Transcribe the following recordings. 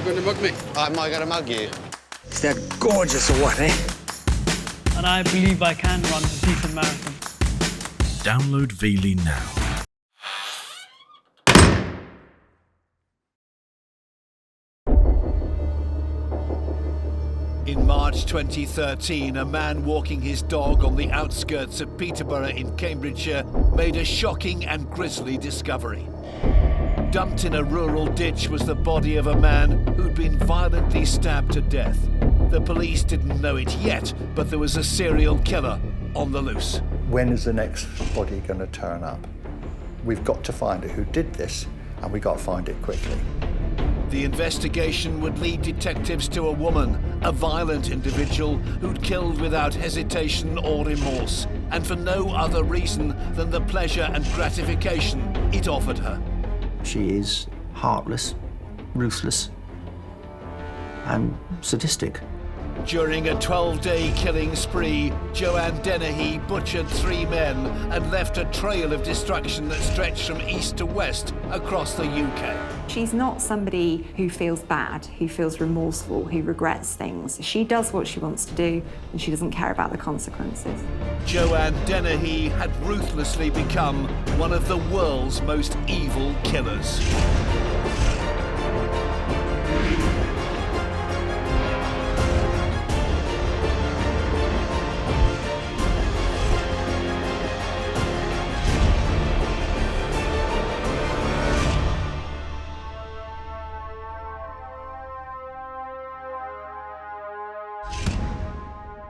You going to mug me? Am I going to mug you? Is that gorgeous or what, eh? And I believe I can run a decent marathon. Download Veely now. In March 2013, a man walking his dog on the outskirts of Peterborough in Cambridgeshire made a shocking and grisly discovery. Dumped in a rural ditch was the body of a man who'd been violently stabbed to death. The police didn't know it yet, but there was a serial killer on the loose. When is the next body going to turn up? We've got to find out who did this, and we've got to find it quickly. The investigation would lead detectives to a woman, a violent individual who'd killed without hesitation or remorse, and for no other reason than the pleasure and gratification it offered her. She is heartless, ruthless, and sadistic. During a 12-day killing spree, Joanne Dennehy butchered 3 men and left a trail of destruction that stretched from east to west across the UK. She's not somebody who feels bad, who feels remorseful, who regrets things. She does what she wants to do, and she doesn't care about the consequences. Joanne Dennehy had ruthlessly become one of the world's most evil killers.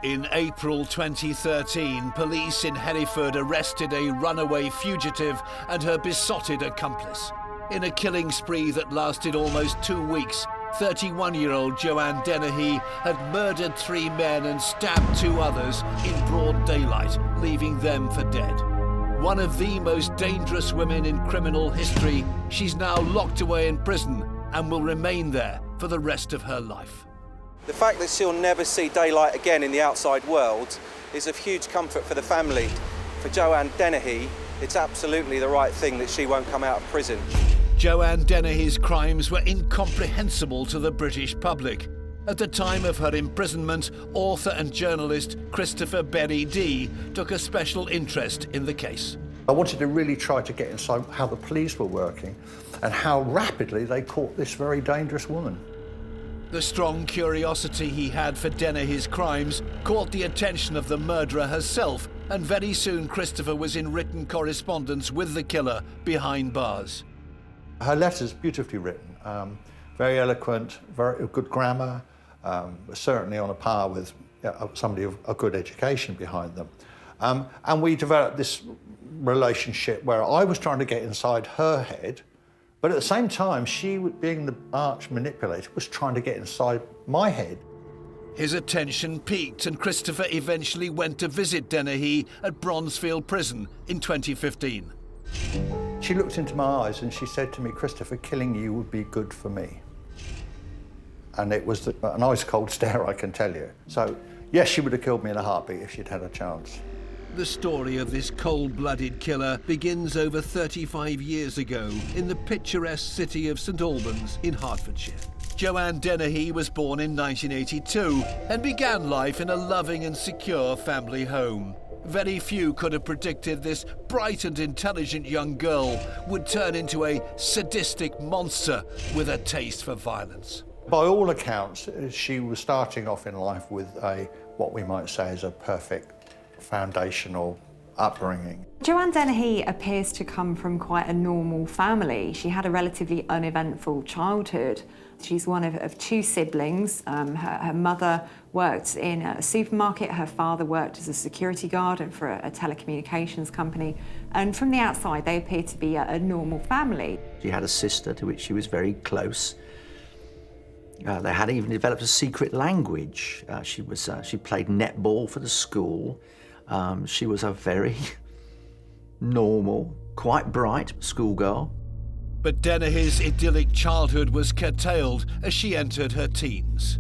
In April 2013, police in Hereford arrested a runaway fugitive and her besotted accomplice. In a killing spree that lasted almost 2 weeks, 31-year-old Joanne Dennehy had murdered 3 men and stabbed 2 others in broad daylight, leaving them for dead. One of the most dangerous women in criminal history, she's now locked away in prison and will remain there for the rest of her life. The fact that she'll never see daylight again in the outside world is of huge comfort for the family. For Joanne Dennehy, it's absolutely the right thing that she won't come out of prison. Joanne Dennehy's crimes were incomprehensible to the British public. At the time of her imprisonment, author and journalist Christopher Berry Dee took a special interest in the case. I wanted to really try to get inside how the police were working and how rapidly they caught this very dangerous woman. The strong curiosity he had for Dennehy's crimes caught the attention of the murderer herself, and very soon Christopher was in written correspondence with the killer behind bars. Her letters, beautifully written, very eloquent, very good grammar, certainly on a par with somebody of a good education behind them. And we developed this relationship where I was trying to get inside her head, but at the same time, she, being the arch manipulator, was trying to get inside my head. His attention peaked, and Christopher eventually went to visit Dennehy at Bronzefield Prison in 2015. She looked into my eyes and she said to me, "Christopher, killing you would be good for me." And it was an ice-cold stare, I can tell you. So, yes, she would have killed me in a heartbeat if she'd had a chance. The story of this cold-blooded killer begins over 35 years ago in the picturesque city of St Albans in Hertfordshire. Joanne Dennehy was born in 1982 and began life in a loving and secure family home. Very few could have predicted this bright and intelligent young girl would turn into a sadistic monster with a taste for violence. By all accounts, she was starting off in life with what we might say is a perfect foundational upbringing. Joanne Dennehy appears to come from quite a normal family. She had a relatively uneventful childhood. She's one of 2 siblings. Her mother worked in a supermarket. Her father worked as a security guard and for a telecommunications company. And from the outside, they appear to be a normal family. She had a sister to which she was very close. They had even developed a secret language. She played netball for the school. She was a very normal, quite bright schoolgirl. But Dennehy's idyllic childhood was curtailed as she entered her teens.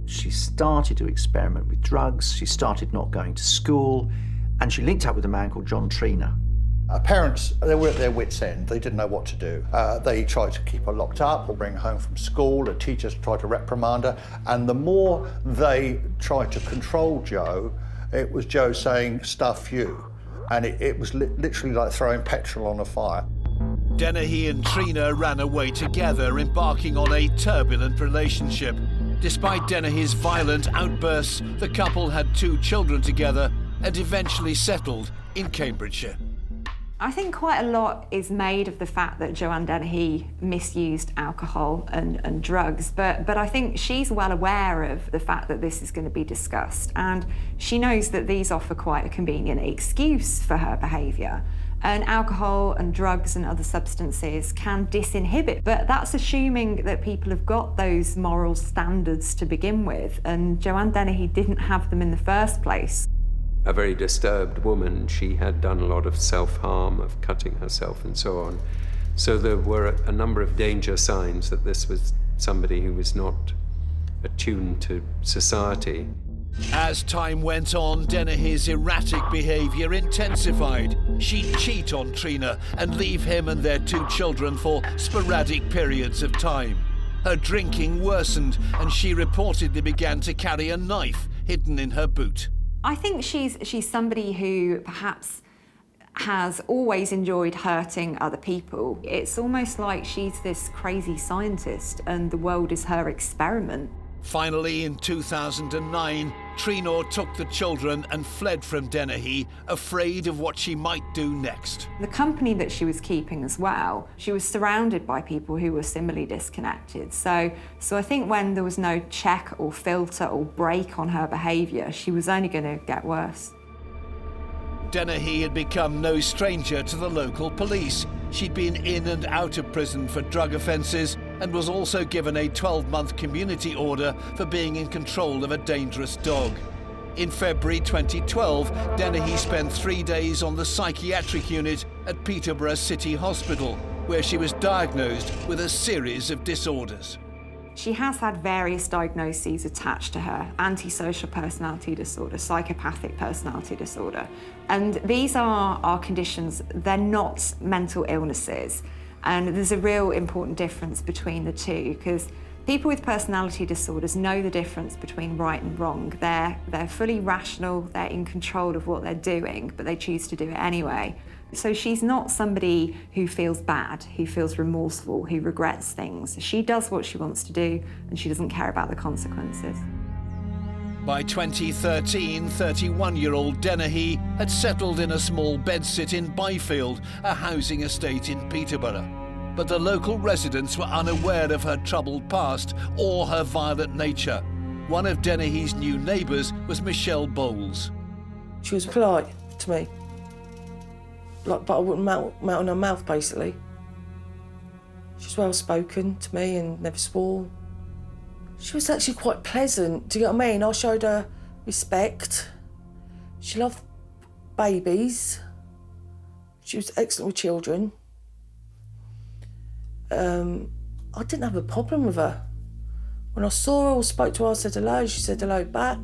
She started to experiment with drugs, she started not going to school, and she linked up with a man called John Trina. Parents, they were at their wits' end. They didn't know what to do. They tried to keep her locked up or bring her home from school. The teachers tried to reprimand her. And the more they tried to control Jo, it was Jo saying, "Stuff you." And it was literally like throwing petrol on a fire. Dennehy and Trina ran away together, embarking on a turbulent relationship. Despite Dennehy's violent outbursts, the couple had 2 children together and eventually settled in Cambridgeshire. I think quite a lot is made of the fact that Joanne Dennehy misused alcohol and drugs, but I think she's well aware of the fact that this is going to be discussed, and she knows that these offer quite a convenient excuse for her behaviour. And alcohol and drugs and other substances can disinhibit, but that's assuming that people have got those moral standards to begin with, and Joanne Dennehy didn't have them in the first place. A very disturbed woman. She had done a lot of self-harm, of cutting herself and so on. So there were a number of danger signs that this was somebody who was not attuned to society. As time went on, Dennehy's erratic behaviour intensified. She'd cheat on Trina and leave him and their 2 children for sporadic periods of time. Her drinking worsened and she reportedly began to carry a knife hidden in her boot. I think she's somebody who perhaps has always enjoyed hurting other people. It's almost like she's this crazy scientist and the world is her experiment. Finally, in 2009, Trina took the children and fled from Dennehy, afraid of what she might do next. The company that she was keeping as well, she was surrounded by people who were similarly disconnected. So I think when there was no check or filter or break on her behaviour, she was only going to get worse. Dennehy had become no stranger to the local police. She'd been in and out of prison for drug offences and was also given a 12-month community order for being in control of a dangerous dog. In February 2012, Dennehy spent 3 days on the psychiatric unit at Peterborough City Hospital, where she was diagnosed with a series of disorders. She has had various diagnoses attached to her: antisocial personality disorder, psychopathic personality disorder. And these are conditions, they're not mental illnesses. And there's a real important difference between the two, because people with personality disorders know the difference between right and wrong. They're fully rational, they're in control of what they're doing, but they choose to do it anyway. So she's not somebody who feels bad, who feels remorseful, who regrets things. She does what she wants to do, and she doesn't care about the consequences. By 2013, 31-year-old Dennehy had settled in a small bedsit in Byfield, a housing estate in Peterborough. But the local residents were unaware of her troubled past or her violent nature. One of Dennehy's new neighbours was Michelle Bowles. She was polite to me. But I wouldn't melt on her mouth, basically. She was well-spoken to me and never swore. She was actually quite pleasant, do you get what I mean? I showed her respect. She loved babies. She was excellent with children. I didn't have a problem with her. When I saw her or spoke to her, I said hello, she said hello back.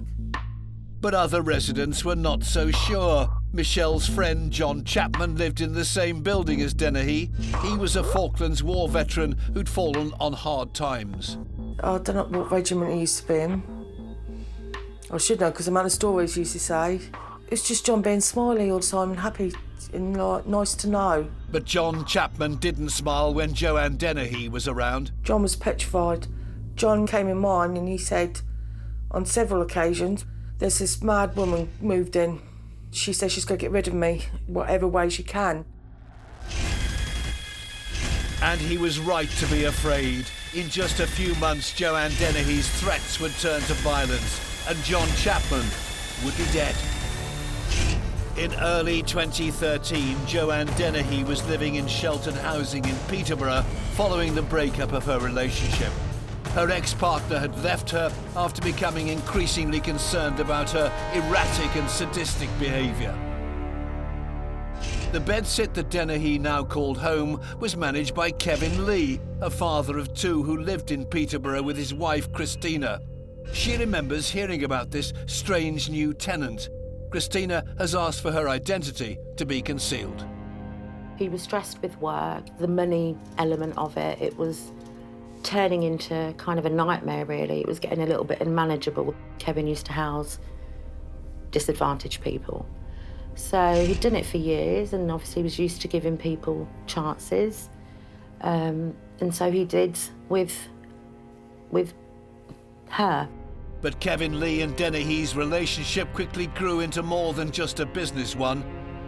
But other residents were not so sure. Michelle's friend John Chapman lived in the same building as Dennehy. He was a Falklands War veteran who'd fallen on hard times. I don't know what regiment he used to be in. I should know, because the amount of stories he used to say. It's just John being smiley all the time and happy and nice to know. But John Chapman didn't smile when Joanne Dennehy was around. John was petrified. John came in mine and he said, on several occasions, there's this mad woman moved in. She says she's going to get rid of me, whatever way she can. And he was right to be afraid. In just a few months, Joanne Dennehy's threats would turn to violence, and John Chapman would be dead. In early 2013, Joanne Dennehy was living in sheltered housing in Peterborough following the breakup of her relationship. Her ex-partner had left her after becoming increasingly concerned about her erratic and sadistic behaviour. The bedsit that Dennehy now called home was managed by Kevin Lee, a father of 2 who lived in Peterborough with his wife Christina. She remembers hearing about this strange new tenant. Christina has asked for her identity to be concealed. He was stressed with work, the money element of it. It was turning into kind of a nightmare, really. It was getting a little bit unmanageable. Kevin used to house disadvantaged people. So he'd done it for years and obviously was used to giving people chances. And so he did with her. But Kevin Lee and Dennehy's relationship quickly grew into more than just a business one.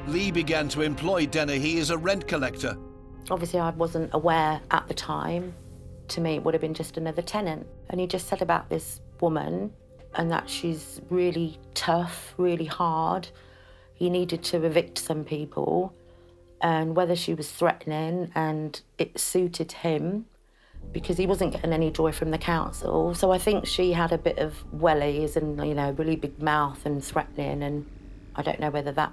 Lee began to employ Dennehy as a rent collector. Obviously, I wasn't aware at the time. To me, it would have been just another tenant. And he just said about this woman and that she's really tough, really hard. He needed to evict some people and whether she was threatening, and it suited him because he wasn't getting any joy from the council. So I think she had a bit of wellies and, you know, really big mouth and threatening, and I don't know whether that,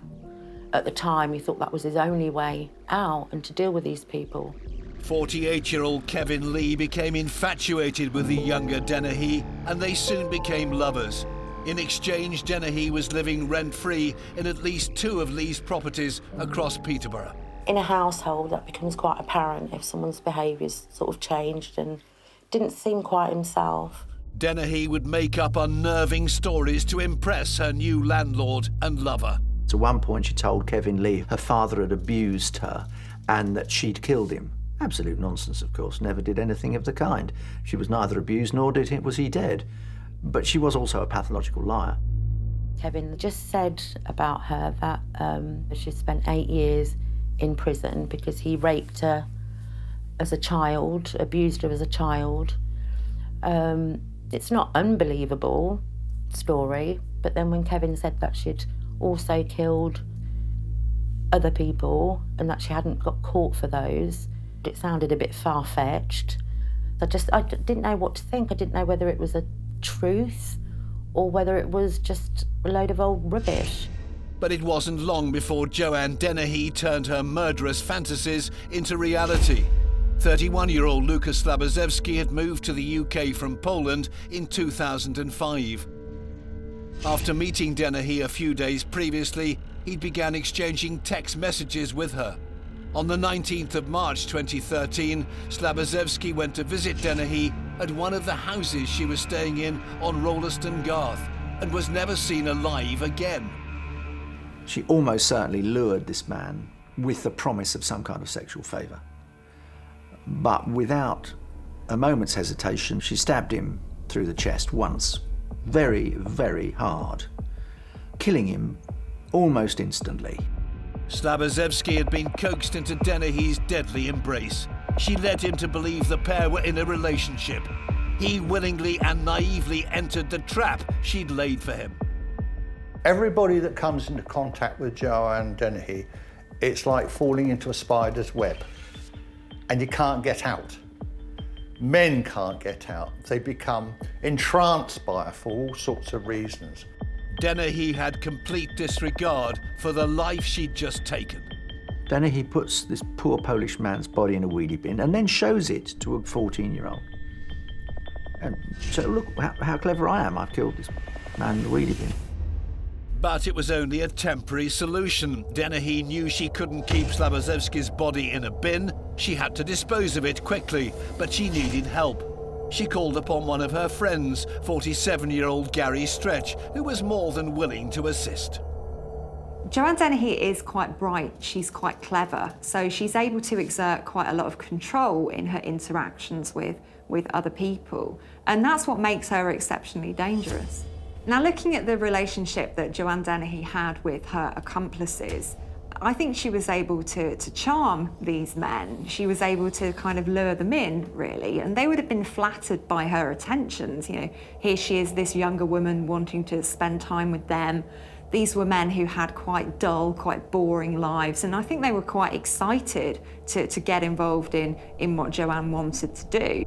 at the time, he thought that was his only way out and to deal with these people. 48-year-old Kevin Lee became infatuated with the younger Dennehy, and they soon became lovers. In exchange, Dennehy was living rent-free in at least 2 of Lee's properties across Peterborough. In a household, that becomes quite apparent if someone's behaviour's sort of changed and didn't seem quite himself. Dennehy would make up unnerving stories to impress her new landlord and lover. At one point, she told Kevin Lee her father had abused her and that she'd killed him. Absolute nonsense, of course. Never did anything of the kind. She was neither abused nor was he dead. But she was also a pathological liar. Kevin just said about her that she spent 8 years in prison because he raped her as a child, abused her as a child. It's not unbelievable story, but then when Kevin said that she'd also killed other people and that she hadn't got caught for those, it sounded a bit far-fetched. I didn't know what to think. I didn't know whether it was a truth or whether it was just a load of old rubbish. But it wasn't long before Joanne Dennehy turned her murderous fantasies into reality. 31-year-old Lukas had moved to the UK from Poland in 2005. After meeting Dennehy a few days previously, he began exchanging text messages with her. On the 19th of March 2013, Slabozevsky went to visit Dennehy at one of the houses she was staying in on Rolleston Garth and was never seen alive again. She almost certainly lured this man with the promise of some kind of sexual favour. But without a moment's hesitation, she stabbed him through the chest once, very, very hard, killing him almost instantly. Slabozevsky had been coaxed into Dennehy's deadly embrace. She led him to believe the pair were in a relationship. He willingly and naively entered the trap she'd laid for him. Everybody that comes into contact with Joanne Dennehy, it's like falling into a spider's web, and you can't get out. Men can't get out. They become entranced by her for all sorts of reasons. Dennehy had complete disregard for the life she'd just taken. Dennehy puts this poor Polish man's body in a wheelie bin and then shows it to a 14-year-old. And so look how clever I am. I've killed this man in the wheelie bin. But it was only a temporary solution. Dennehy knew she couldn't keep Slabozevsky's body in a bin. She had to dispose of it quickly, but she needed help. She called upon one of her friends, 47-year-old Gary Stretch, who was more than willing to assist. Joanne Dennehy is quite bright, she's quite clever, so she's able to exert quite a lot of control in her interactions with other people, and that's what makes her exceptionally dangerous. Now, looking at the relationship that Joanne Dennehy had with her accomplices, I think she was able to charm these men. She was able to kind of lure them in, really, and they would have been flattered by her attentions. You know, here she is, this younger woman wanting to spend time with them. These were men who had quite dull, quite boring lives, and I think they were quite excited to get involved in what Joanne wanted to do.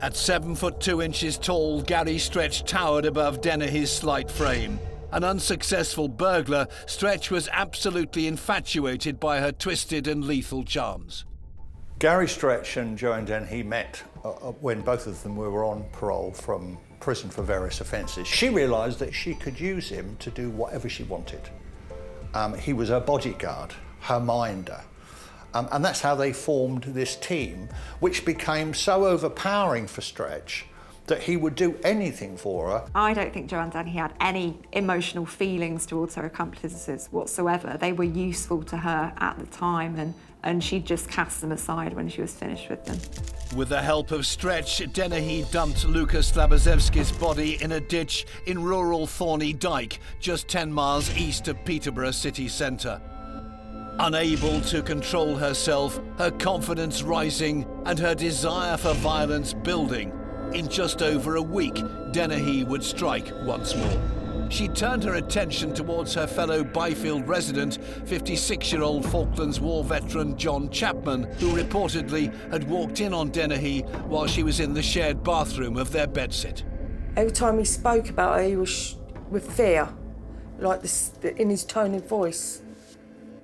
At 7 foot 2 inches tall, Gary Stretch towered above Dennehy's slight frame. An unsuccessful burglar, Stretch was absolutely infatuated by her twisted and lethal charms. Gary Stretch and Joanne Dennehy met when both of them were on parole from prison for various offences. She realised that she could use him to do whatever she wanted. He was her bodyguard, her minder. And that's how they formed this team, which became so overpowering for Stretch that he would do anything for her. I don't think Joanne Dennehy had any emotional feelings towards her accomplices whatsoever. They were useful to her at the time, and she just cast them aside when she was finished with them. With the help of Stretch, Dennehy dumped Lukas Slabozewski's body in a ditch in rural Thorney Dyke, just 10 miles east of Peterborough city centre. Unable to control herself, her confidence rising and her desire for violence building, in just over a week, Dennehy would strike once more. She turned her attention towards her fellow Byfield resident, 56-year-old Falklands War veteran John Chapman, who reportedly had walked in on Dennehy while she was in the shared bathroom of their bedsit. Every time he spoke about her, he was with fear, like this, in his tone of voice.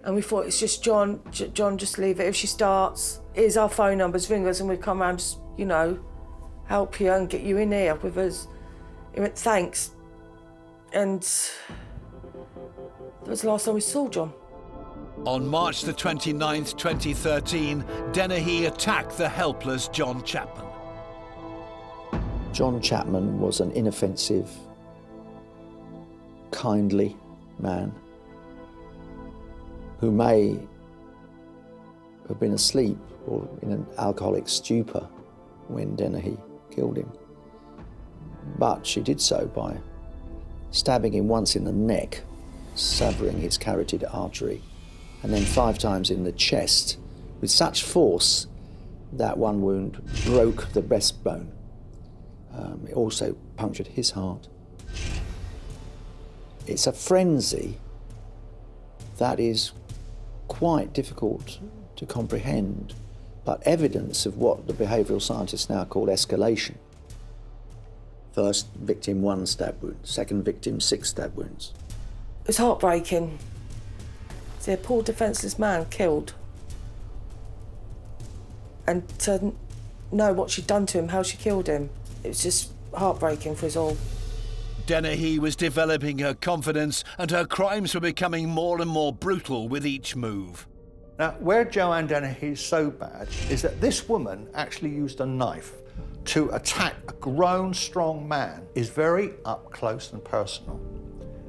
And we thought, it's just John, just leave it. If she starts, here's our phone numbers, ring us and we'll come round, just, you know, help you and get you in here with us. He went, thanks. And that was the last time we saw John. On March the 29th, 2013, Dennehy attacked the helpless John Chapman. John Chapman was an inoffensive, kindly man who may have been asleep or in an alcoholic stupor when Dennehy killed him. But she did so by stabbing him once in the neck, severing his carotid artery, and then 5 times in the chest with such force that one wound broke the breastbone. It also punctured his heart. It's a frenzy that is quite difficult to comprehend, but evidence of what the behavioural scientists now call escalation. First victim, 1 stab wound. Second victim, 6 stab wounds. It was heartbreaking. See, a poor defenceless man killed. And to know what she'd done to him, how she killed him, it was just heartbreaking for us all. Dennehy was developing her confidence and her crimes were becoming more and more brutal with each move. Now, where Joanne Dennehy is so bad is that this woman actually used a knife to attack a grown, strong man. Is very up close and personal.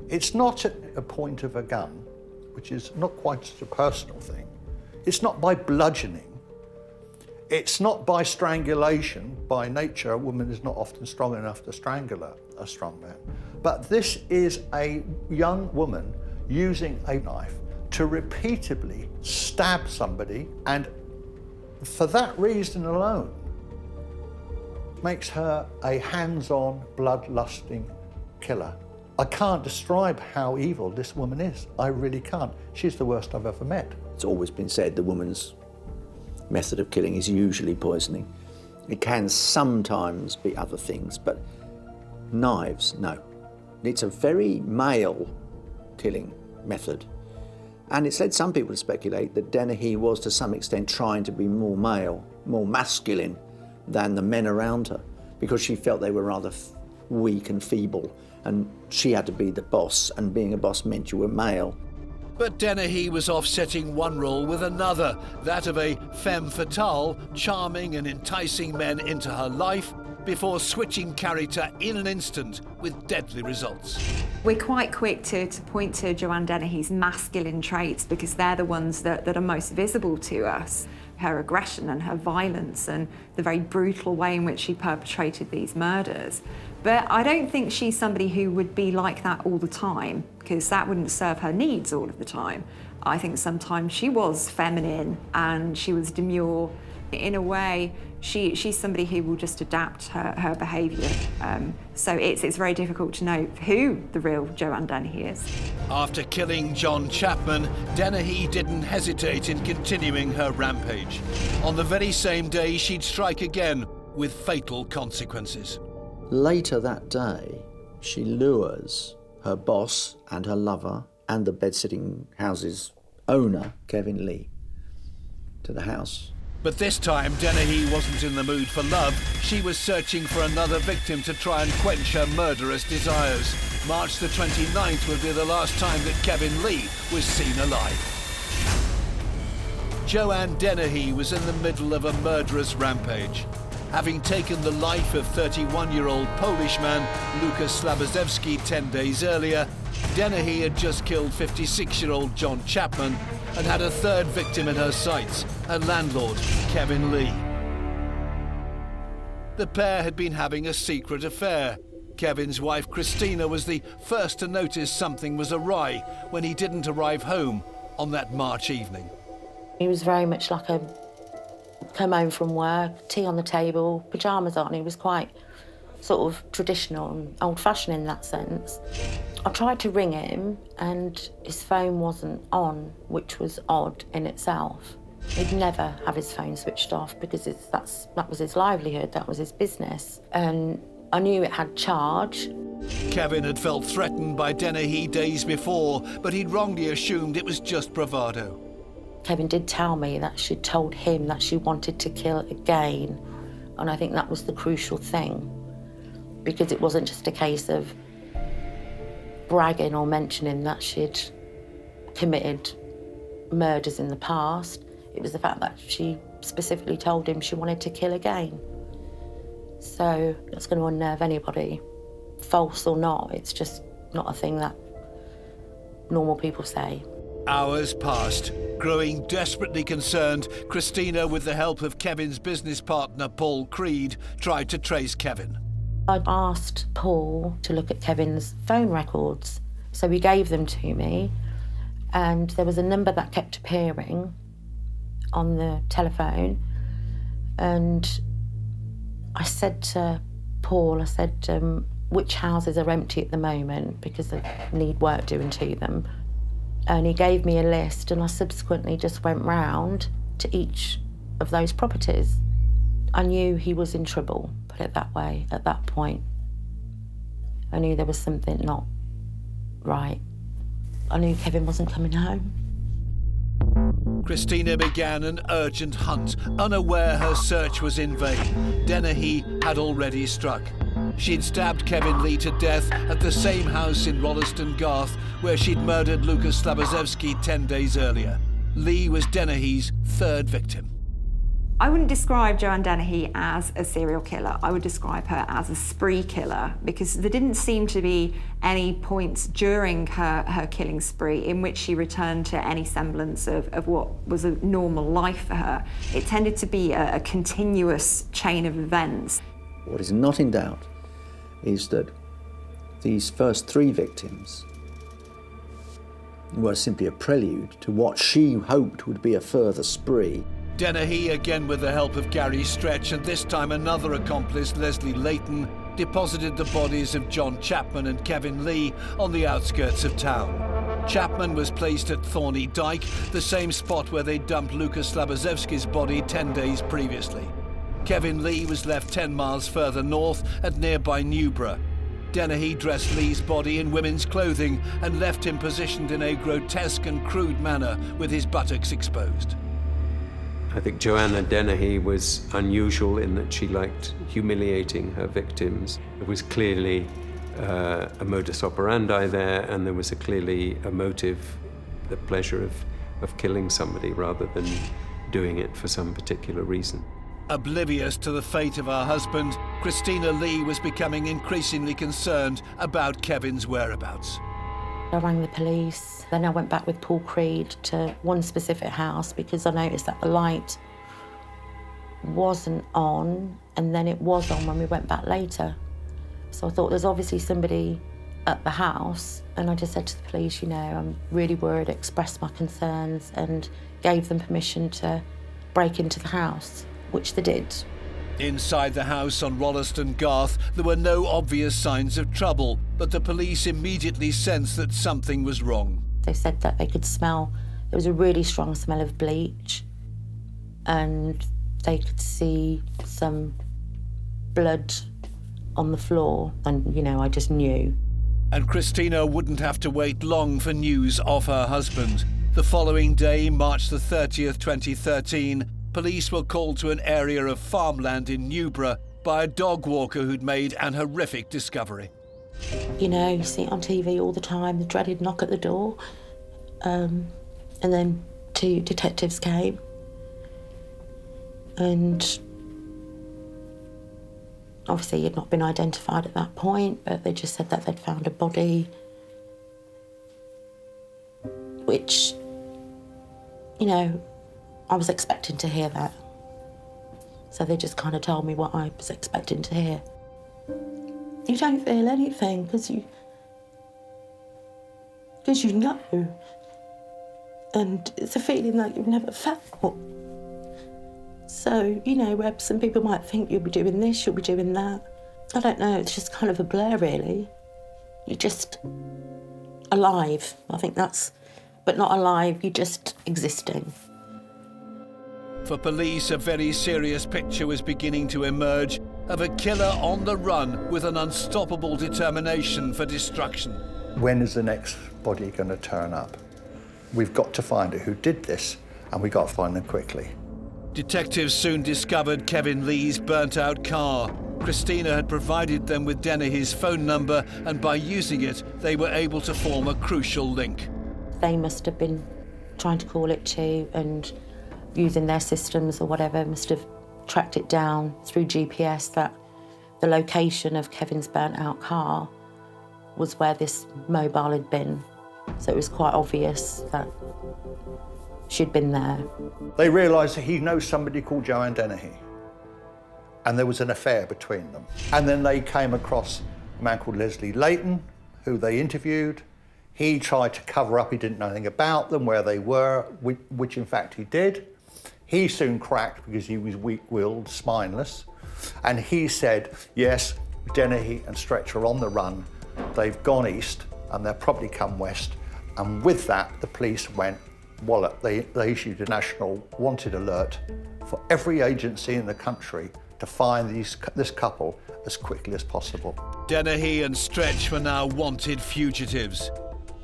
It's not at a point of a gun, which is not quite such a personal thing. It's not by bludgeoning. It's not by strangulation. By nature, a woman is not often strong enough to strangle a strong man. But this is a young woman using a knife to repeatedly stab somebody, and for that reason alone, makes her a hands-on, bloodlusting killer. I can't describe how evil this woman is. I really can't. She's the worst I've ever met. It's always been said the woman's method of killing is usually poisoning. It can sometimes be other things, but knives, no. It's a very male killing method. And it's led some people to speculate that Dennehy was to some extent trying to be more male, more masculine than the men around her, because she felt they were rather weak and feeble, and she had to be the boss, and being a boss meant you were male. But Dennehy was offsetting one role with another, that of a femme fatale, charming and enticing men into her life before switching character in an instant with deadly results. We're quite quick to point to Joanne Dennehy's masculine traits because they're the ones that are most visible to us. Her aggression and her violence and the very brutal way in which she perpetrated these murders. But I don't think she's somebody who would be like that all the time, because that wouldn't serve her needs all of the time. I think sometimes she was feminine and she was demure. In a way, she's somebody who will just adapt her behaviour. So it's very difficult to know who the real Joanne Dennehy is. After killing John Chapman, Dennehy didn't hesitate in continuing her rampage. On the very same day, she'd strike again with fatal consequences. Later that day, she lures her boss and her lover and the bed-sitting house's owner, Kevin Lee, to the house. But this time, Dennehy wasn't in the mood for love. She was searching for another victim to try and quench her murderous desires. March the 29th would be the last time that Kevin Lee was seen alive. Joanne Dennehy was in the middle of a murderous rampage. Having taken the life of 31-year-old Polish man Lukas 10 days earlier, Dennehy had just killed 56-year-old John Chapman and had a third victim in her sights, her landlord, Kevin Lee. The pair had been having a secret affair. Kevin's wife, Christina, was the first to notice something was awry when he didn't arrive home on that March evening. He was very much like a come home from work, tea on the table, pyjamas on. He was quite sort of traditional and old-fashioned in that sense. I tried to ring him and his phone wasn't on, which was odd in itself. He'd never have his phone switched off because that was his livelihood, that was his business. And I knew it had charge. Kevin had felt threatened by Dennehy days before, but he'd wrongly assumed it was just bravado. Kevin did tell me that she'd told him that she wanted to kill again, and I think that was the crucial thing, because it wasn't just a case of bragging or mentioning that she'd committed murders in the past. It was the fact that she specifically told him she wanted to kill again. So that's going to unnerve anybody, false or not. It's just not a thing that normal people say. Hours passed. Growing desperately concerned, Christina, with the help of Kevin's business partner, Paul Creed, tried to trace Kevin. I asked Paul to look at Kevin's phone records, so he gave them to me, and there was a number that kept appearing on the telephone, and I said to Paul, which houses are empty at the moment because they need work doing to them. And he gave me a list, and I subsequently just went round to each of those properties. I knew he was in trouble, put it that way, at that point. I knew there was something not right. I knew Kevin wasn't coming home. Christina began an urgent hunt, unaware her search was in vain. Dennehy had already struck. She'd stabbed Kevin Lee to death at the same house in Rolleston Garth where she'd murdered Lukas 10 days earlier. Lee was Dennehy's third victim. I wouldn't describe Joanne Dennehy as a serial killer. I would describe her as a spree killer, because there didn't seem to be any points during her killing spree in which she returned to any semblance of what was a normal life for her. It tended to be a continuous chain of events. What is not in doubt is that these first three victims were simply a prelude to what she hoped would be a further spree. Dennehy, again with the help of Gary Stretch and this time another accomplice, Leslie Layton, deposited the bodies of John Chapman and Kevin Lee on the outskirts of town. Chapman was placed at Thorney Dyke, the same spot where they dumped Lukas Slabozewski's body 10 days previously. Kevin Lee was left 10 miles further north at nearby Newborough. Dennehy dressed Lee's body in women's clothing and left him positioned in a grotesque and crude manner with his buttocks exposed. I think Joanna Dennehy was unusual in that she liked humiliating her victims. There was clearly a modus operandi there, and there was clearly a motive, the pleasure of killing somebody rather than doing it for some particular reason. Oblivious to the fate of her husband, Christina Lee was becoming increasingly concerned about Kevin's whereabouts. I rang the police, then I went back with Paul Creed to one specific house because I noticed that the light wasn't on, and then it was on when we went back later. So I thought there's obviously somebody at the house, and I just said to the police, I'm really worried, expressed my concerns and gave them permission to break into the house, which they did. Inside the house on Rolleston Garth, there were no obvious signs of trouble, but the police immediately sensed that something was wrong. They said that they could smell, there was a really strong smell of bleach, and they could see some blood on the floor, and, I just knew. And Christina wouldn't have to wait long for news of her husband. The following day, March the 30th, 2013, police were called to an area of farmland in Newborough by a dog walker who'd made an horrific discovery. You see it on TV all the time, the dreaded knock at the door. And then two detectives came And obviously he'd not been identified at that point, but they just said that they'd found a body, which, you know, I was expecting to hear that. So they just kind of told me what I was expecting to hear. You don't feel anything because you know. And it's a feeling that you've never felt. So, you know, where some people might think you'll be doing this, you'll be doing that. I don't know, it's just kind of a blur, really. You're just alive. I think that's, but not alive, you're just existing. For police, a very serious picture was beginning to emerge of a killer on the run with an unstoppable determination for destruction. When is the next body going to turn up? We've got to find out who did this, and we've got to find them quickly. Detectives soon discovered Kevin Lee's burnt-out car. Christina had provided them with Dennehy's phone number, and by using it, they were able to form a crucial link. They must have been trying to call it too, and using their systems or whatever, must have tracked it down through GPS that the location of Kevin's burnt-out car was where this mobile had been. So it was quite obvious that she'd been there. They realised that he knows somebody called Joanne Dennehy, and there was an affair between them. And then they came across a man called Leslie Layton, who they interviewed. He tried to cover up, he didn't know anything about them, where they were, which in fact he did. He soon cracked because he was weak-willed, spineless. And he said, yes, Dennehy and Stretch are on the run. They've gone east and they'll probably come west. And with that, the police went wallop. They issued a national wanted alert for every agency in the country to find this couple as quickly as possible. Dennehy and Stretch were now wanted fugitives.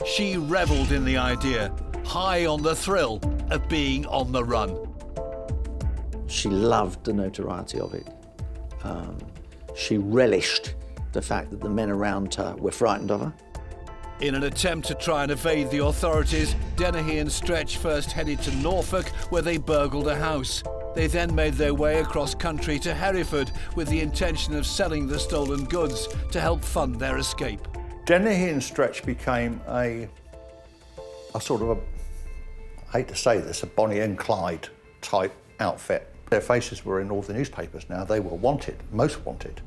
She revelled in the idea, high on the thrill of being on the run. She loved the notoriety of it. She relished the fact that the men around her were frightened of her. In an attempt to try and evade the authorities, Dennehy and Stretch first headed to Norfolk, where they burgled a house. They then made their way across country to Hereford with the intention of selling the stolen goods to help fund their escape. Dennehy and Stretch became a sort of I hate to say this, a Bonnie and Clyde type outfit. Their faces were in all the newspapers now. They were wanted, most wanted.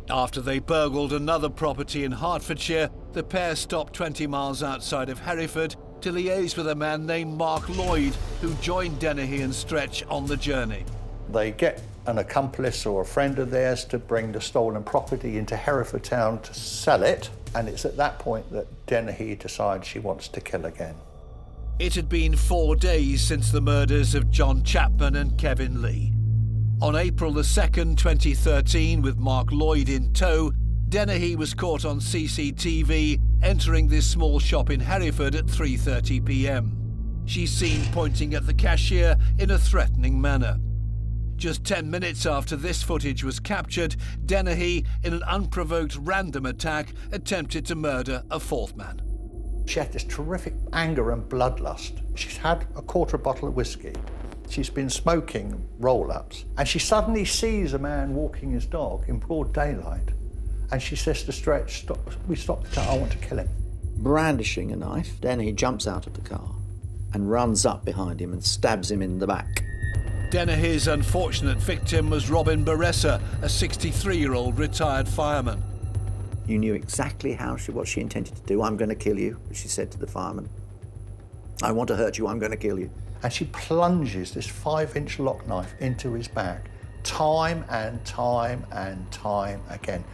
After they burgled another property in Hertfordshire, the pair stopped 20 miles outside of Hereford to liaise with a man named Mark Lloyd, who joined Dennehy and Stretch on the journey. They get an accomplice or a friend of theirs to bring the stolen property into Hereford town to sell it, and it's at that point that Dennehy decides she wants to kill again. It had been 4 days since the murders of John Chapman and Kevin Lee. On April the 2nd, 2013, with Mark Lloyd in tow, Dennehy was caught on CCTV entering this small shop in Hereford at 3:30 p.m. She's seen pointing at the cashier in a threatening manner. Just 10 minutes after this footage was captured, Dennehy, in an unprovoked random attack, attempted to murder a fourth man. She had this terrific anger and bloodlust. She's had a quarter bottle of whiskey. She's been smoking roll-ups, and she suddenly sees a man walking his dog in broad daylight, and she says to Stretch, stop the car, I want to kill him. Brandishing a knife, Dennehy jumps out of the car and runs up behind him and stabs him in the back. Dennehy's unfortunate victim was Robin Baressa, a 63-year-old retired fireman. You knew exactly what she intended to do. I'm going to kill you, she said to the fireman. I want to hurt you, I'm going to kill you. And she plunges this 5-inch lock knife into his back, time and time and time again.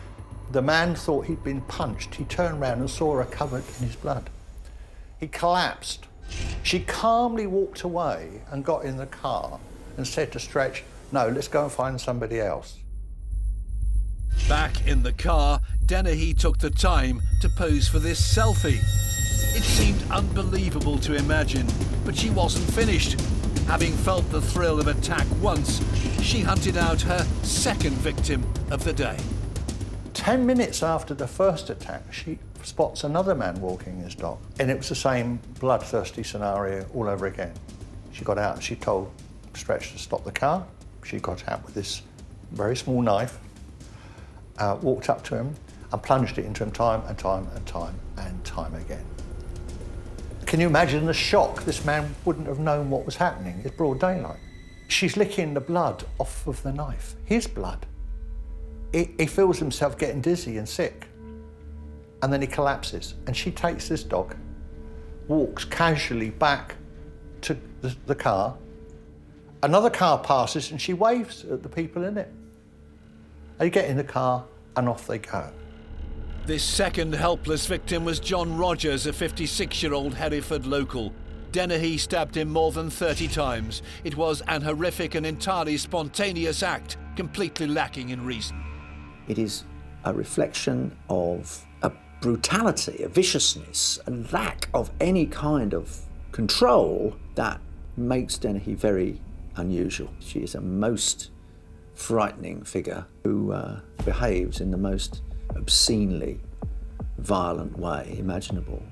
The man thought he'd been punched. He turned around and saw her covered in his blood. He collapsed. She calmly walked away and got in the car and said to Stretch, no, let's go and find somebody else. Back in the car, Dennehy took the time to pose for this selfie. It seemed unbelievable to imagine, but she wasn't finished. Having felt the thrill of attack once, she hunted out her second victim of the day. 10 minutes after the first attack, she spots another man walking his dog, and it was the same bloodthirsty scenario all over again. She got out and she told Stretch to stop the car, she got out with this very small knife, walked up to him and plunged it into him time and time and time and time again. Can you imagine the shock? This man wouldn't have known what was happening. It's broad daylight. She's licking the blood off of the knife, his blood. He feels himself getting dizzy and sick. And then he collapses. And she takes this dog, walks casually back to the car. Another car passes and she waves at the people in it. They get in the car and off they go. This second helpless victim was John Rogers, a 56-year-old Hereford local. Dennehy stabbed him more than 30 times. It was an horrific and entirely spontaneous act, completely lacking in reason. It is a reflection of a brutality, a viciousness, a lack of any kind of control that makes Dennehy very unusual. She is a most frightening figure who behaves in the most obscenely violent way imaginable,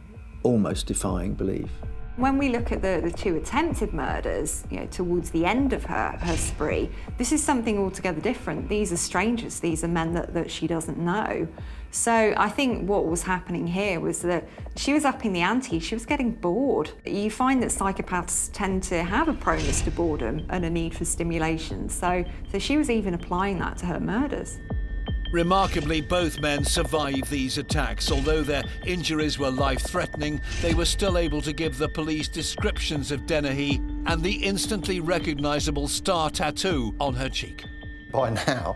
almost defying belief. When we look at the two attempted murders, towards the end of her spree, this is something altogether different. These are strangers, these are men that she doesn't know. So I think what was happening here was that she was upping the ante, she was getting bored. You find that psychopaths tend to have a proneness to boredom and a need for stimulation, so she was even applying that to her murders. Remarkably, both men survived these attacks. Although their injuries were life-threatening, they were still able to give the police descriptions of Dennehy and the instantly recognisable star tattoo on her cheek. By now,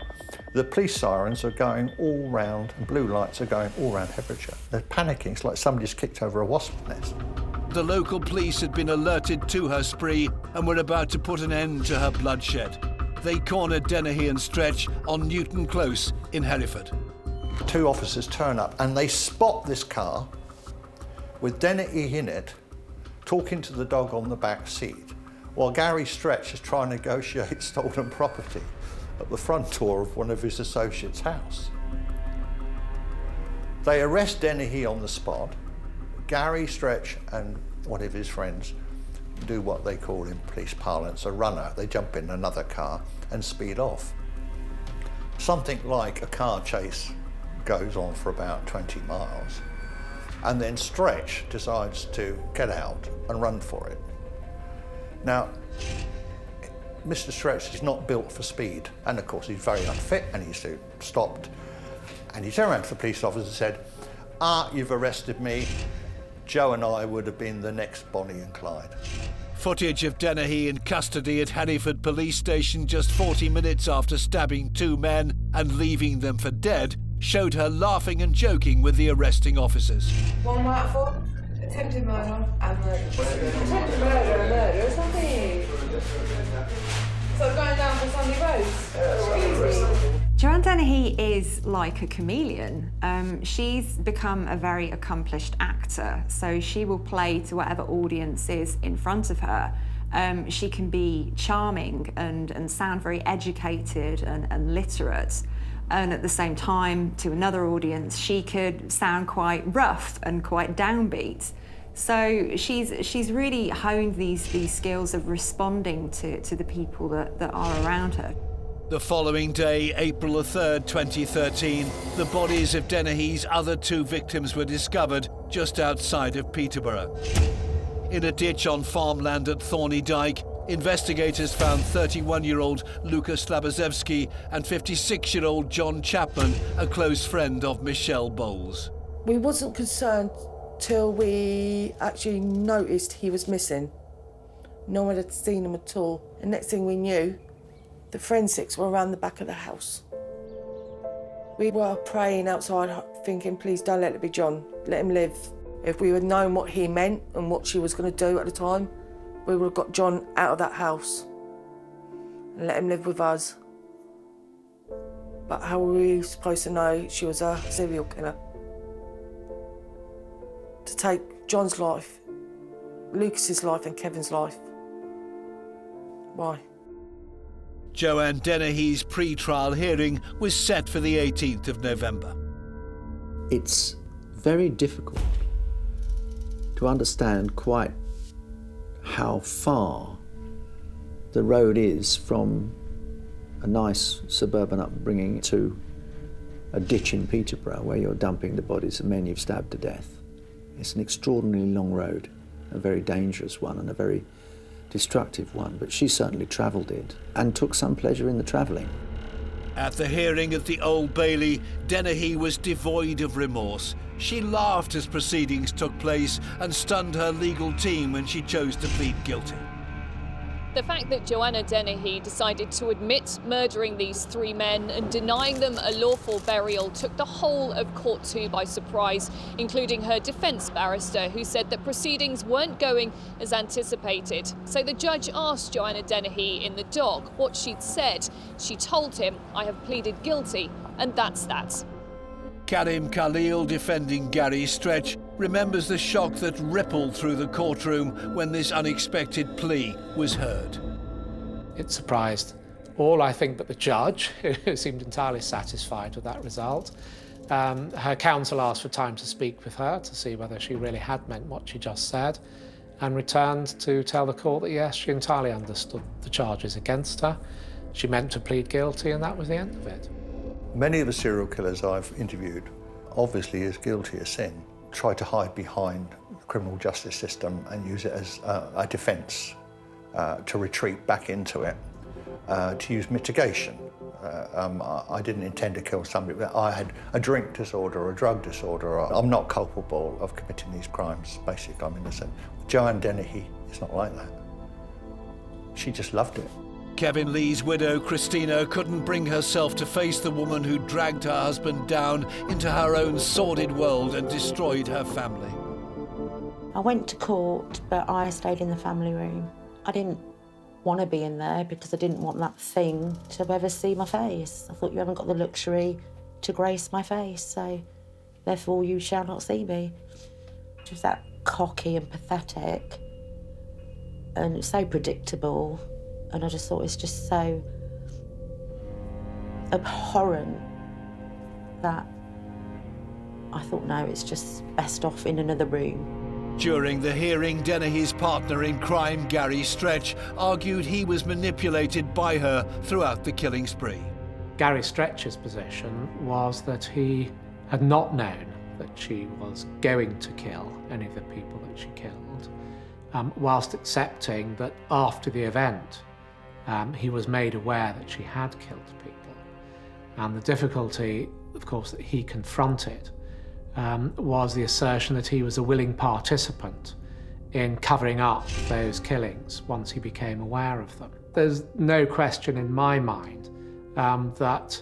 the police sirens are going all round and blue lights are going all round Herefordshire. They're panicking. It's like somebody's kicked over a wasp nest. The local police had been alerted to her spree and were about to put an end to her bloodshed. They cornered Dennehy and Stretch on Newton Close in Hereford. Two officers turn up and they spot this car with Dennehy in it, talking to the dog on the back seat, while Gary Stretch is trying to negotiate stolen property at the front door of one of his associates' house. They arrest Dennehy on the spot. Gary Stretch and one of his friends do what they call in police parlance a runner. They jump in another car and speed off. Something like a car chase goes on for about 20 miles. And then Stretch decides to get out and run for it. Now, Mr. Stretch is not built for speed. And of course, he's very unfit and he's stopped. And he turned around to the police officer and said, you've arrested me. Joe and I would have been the next Bonnie and Clyde. Footage of Dennehy in custody at Hereford Police Station just 40 minutes after stabbing two men and leaving them for dead showed her laughing and joking with the arresting officers. One mark for attempted murder and murder. Attempted murder and murder, is nothing. So going down for Sunday Rose. Excuse me. Joanne Dennehy is like a chameleon. She's become a very accomplished actor, so she will play to whatever audience is in front of her. She can be charming and sound very educated and literate, and at the same time, to another audience, she could sound quite rough and quite downbeat. So she's really honed these skills of responding to the people that are around her. The following day, April 3rd, 2013, the bodies of Dennehy's other two victims were discovered just outside of Peterborough. In a ditch on farmland at Thorney Dyke, investigators found 31-year-old Lukas and 56-year-old John Chapman, a close friend of Michelle Bowles. We wasn't concerned till we actually noticed he was missing. No one had seen him at all. And next thing we knew, the forensics were around the back of the house. We were praying outside, thinking, please don't let it be John, let him live. If we had known what he meant and what she was going to do at the time, we would have got John out of that house and let him live with us. But how were we supposed to know she was a serial killer? To take John's life, Lucas's life and Kevin's life. Why? Joanne Dennehy's pre-trial hearing was set for the 18th of November. It's very difficult to understand quite how far the road is from a nice suburban upbringing to a ditch in Peterborough where you're dumping the bodies of men you've stabbed to death. It's an extraordinarily long road, a very dangerous one and a very destructive one, but she certainly travelled it and took some pleasure in the travelling. At the hearing at the Old Bailey, Dennehy was devoid of remorse. She laughed as proceedings took place and stunned her legal team when she chose to plead guilty. The fact that Joanna Dennehy decided to admit murdering these three men and denying them a lawful burial took the whole of Court 2 by surprise, including her defence barrister, who said that proceedings weren't going as anticipated. So the judge asked Joanna Dennehy in the dock what she'd said. She told him, "I have pleaded guilty, and that's that." Karim Khalil, defending Gary Stretch, remembers the shock that rippled through the courtroom when this unexpected plea was heard. It surprised all, I think, but the judge, who seemed entirely satisfied with that result. Her counsel asked for time to speak with her to see whether she really had meant what she just said, and returned to tell the court that yes, she entirely understood the charges against her. She meant to plead guilty, and that was the end of it. Many of the serial killers I've interviewed, obviously as guilty as sin, try to hide behind the criminal justice system and use it as a defence, to retreat back into it, to use mitigation. I didn't intend to kill somebody, but I had a drink disorder or a drug disorder. I'm not culpable of committing these crimes, basically, I'm innocent. Joanne Dennehy is not like that. She just loved it. Kevin Lee's widow, Christina, couldn't bring herself to face the woman who dragged her husband down into her own sordid world and destroyed her family. I went to court, but I stayed in the family room. I didn't want to be in there because I didn't want that thing to ever see my face. I thought, you haven't got the luxury to grace my face, so therefore you shall not see me. She was that cocky and pathetic and so predictable. And I just thought it's just so abhorrent that I thought, no, it's just best off in another room. During the hearing, Dennehy's partner in crime, Gary Stretch, argued he was manipulated by her throughout the killing spree. Gary Stretch's position was that he had not known that she was going to kill any of the people that she killed, whilst accepting that after the event, he was made aware that she had killed people. And the difficulty, of course, that he confronted was the assertion that he was a willing participant in covering up those killings once he became aware of them. There's no question in my mind that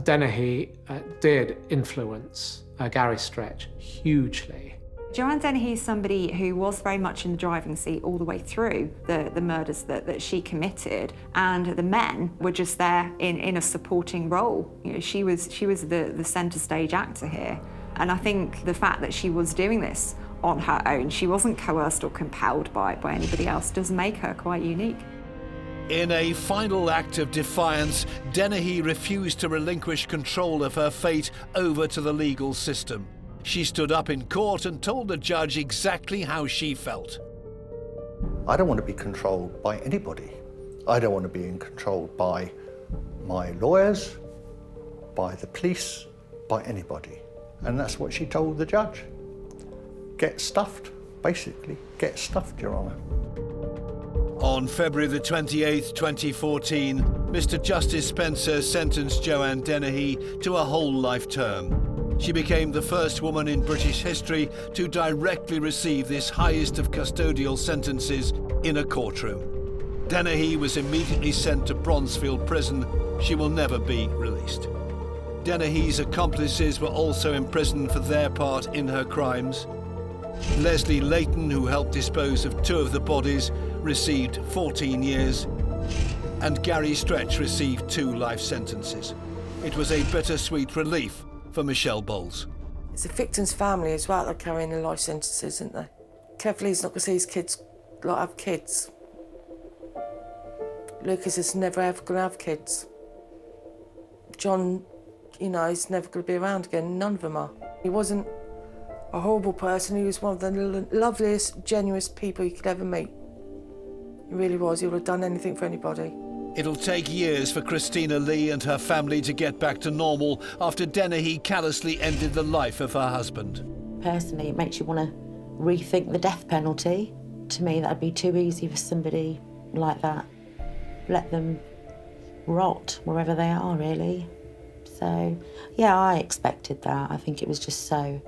Dennehy did influence Gary Stretch hugely. Joanne Dennehy is somebody who was very much in the driving seat all the way through the murders that she committed, and the men were just there in a supporting role. You know, she was the centre stage actor here, and I think the fact that she was doing this on her own, she wasn't coerced or compelled by anybody else, does make her quite unique. In a final act of defiance, Dennehy refused to relinquish control of her fate over to the legal system. She stood up in court and told the judge exactly how she felt. I don't want to be controlled by anybody. I don't want to be controlled by my lawyers, by the police, by anybody. And that's what she told the judge. Get stuffed, basically. Get stuffed, Your Honour. On February the 28th, 2014, Mr. Justice Spencer sentenced Joanne Dennehy to a whole life term. She became the first woman in British history to directly receive this highest of custodial sentences in a courtroom. Dennehy was immediately sent to Bronzefield Prison. She will never be released. Dennehy's accomplices were also imprisoned for their part in her crimes. Leslie Layton, who helped dispose of 2 of the bodies, received 14 years, and Gary Stretch received 2 life sentences. It was a bittersweet relief for Michelle Bowles. It's the victim's family as well that are carrying the life sentences, isn't they? Kev Lee's not going to see his kids have kids. Lucas is never ever going to have kids. John, you know, he's never going to be around again. None of them are. He wasn't a horrible person. He was one of the loveliest, genuine people you could ever meet. He really was. He would have done anything for anybody. It'll take years for Christina Lee and her family to get back to normal after Dennehy callously ended the life of her husband. Personally, it makes you want to rethink the death penalty. To me, that'd be too easy for somebody like that. Let them rot wherever they are, really. So, yeah, I expected that. I think it was just so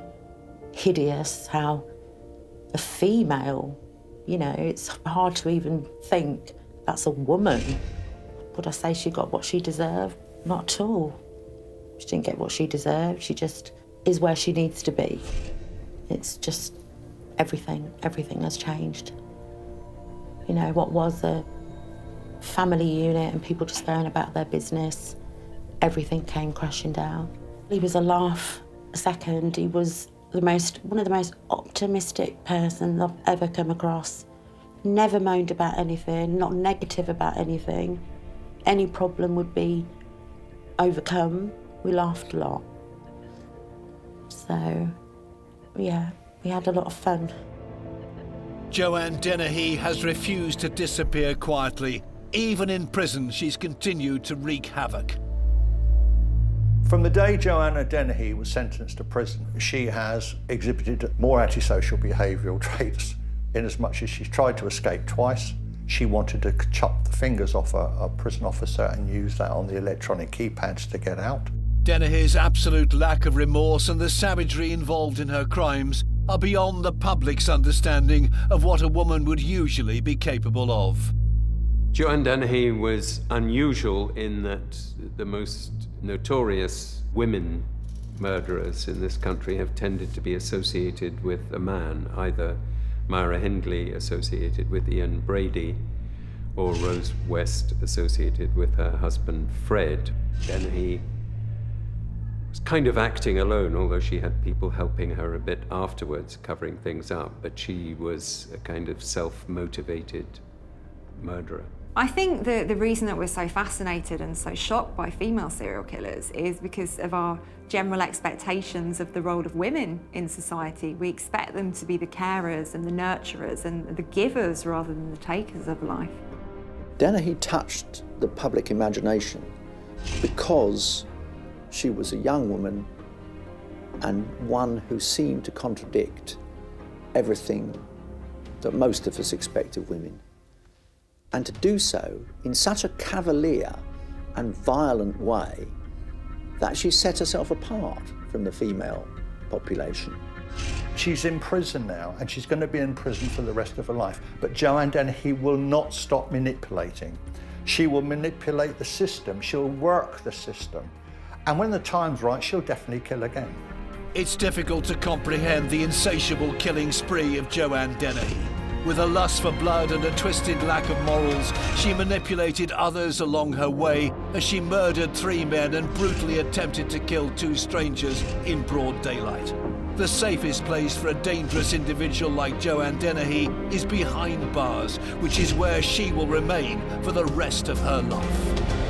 hideous how a female, you know, it's hard to even think that's a woman. Would I say she got what she deserved? Not at all. She didn't get what she deserved. She just is where she needs to be. It's just everything has changed. You know, what was a family unit and people just going about their business, everything came crashing down. He was a laugh a second. He was one of the most optimistic persons I've ever come across. Never moaned about anything, not negative about anything. Any problem would be overcome. We laughed a lot. So, yeah, we had a lot of fun. Joanne Dennehy has refused to disappear quietly. Even in prison, she's continued to wreak havoc. From the day Joanna Dennehy was sentenced to prison, she has exhibited more antisocial behavioural traits, in as much as she's tried to escape twice. She wanted to chop the fingers off a prison officer and use that on the electronic keypads to get out. Dennehy's absolute lack of remorse and the savagery involved in her crimes are beyond the public's understanding of what a woman would usually be capable of. Joanne Dennehy was unusual in that the most notorious women murderers in this country have tended to be associated with a man, either Myra Hindley associated with Ian Brady, or Rose West associated with her husband Fred. Dennehy was kind of acting alone, although she had people helping her a bit afterwards, covering things up, but she was a kind of self-motivated murderer. I think the reason that we're so fascinated and so shocked by female serial killers is because of our general expectations of the role of women in society. We expect them to be the carers and the nurturers and the givers rather than the takers of life. Dennehy touched the public imagination because she was a young woman and one who seemed to contradict everything that most of us expect of women. And to do so in such a cavalier and violent way that she set herself apart from the female population. She's in prison now, and she's going to be in prison for the rest of her life. But Joanne Dennehy will not stop manipulating. She will manipulate the system. She'll work the system. And when the time's right, she'll definitely kill again. It's difficult to comprehend the insatiable killing spree of Joanne Dennehy. With a lust for blood and a twisted lack of morals, she manipulated others along her way as she murdered 3 men and brutally attempted to kill 2 strangers in broad daylight. The safest place for a dangerous individual like Joanne Dennehy is behind bars, which is where she will remain for the rest of her life.